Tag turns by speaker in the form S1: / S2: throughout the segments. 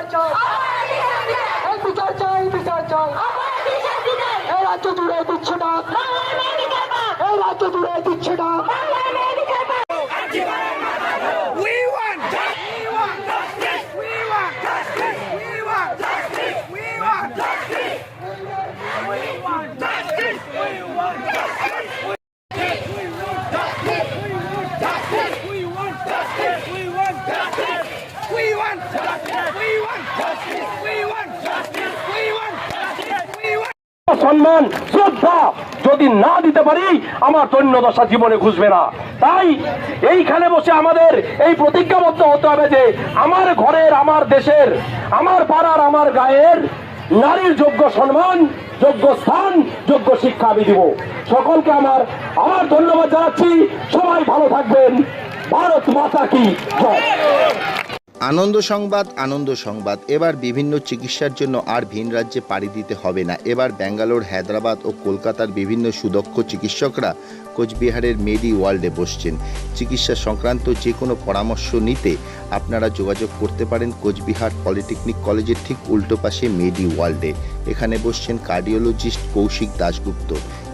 S1: বিচার চাই, এই বিচার চাই, বিচার চাই। এই রাজ্য জুড়ে দিচ্ছে না, এই রাজ্য জুড়ে দিচ্ছে না।
S2: সম্মান শ্রদ্ধা যদি না দিতে পারি আমার দৈন্য দশা জীবনে ঘুষবে না। তাই এইখানে বসে আমাদের এই প্রতিজ্ঞাবদ্ধ হতে হবে যে আমার ঘরের, আমার দেশের, আমার পাড়ার, আমার গায়ের নারীর যোগ্য সম্মান, যোগ্য স্থান, যোগ্য শিক্ষা আমি দিব। সকলকে আমার ধন্যবাদ জানাচ্ছি। সবাই ভালো থাকবেন। ভারত মাতা কি জয়।
S3: আনন্দ সংবাদ। এবার বিভিন্ন চিকিৎসার জন্য আর ভিন রাজ্যে পাড়ি দিতে হবে না। এবার ব্যাঙ্গালোর, হায়দ্রাবাদ ও কলকাতার বিভিন্ন সুদক্ষ চিকিৎসকরা কোচবিহারের মেডি ওয়ার্ল্ডে বসছেন। চিকিৎসা সংক্রান্ত যে কোনো পরামর্শ নিতে আপনারা যোগাযোগ করতে পারেন কোচবিহার পলিটেকনিক কলেজের ঠিক উল্টো পাশে মেডি ওয়ার্ল্ডে। এখানে বসছেন cardiologist Kaushik Dasgupta,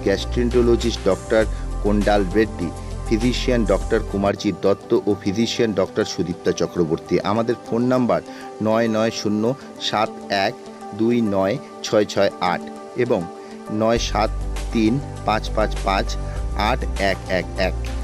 S3: gastroenterologist doctor Kondal Reddy, physician doctor Kumarjit Dutta ও ফিজিশিয়ান ডক্টর সুদীপ্তা চক্রবর্তী। আমাদের ফোন নাম্বার 9907129668 এবং 9735558111।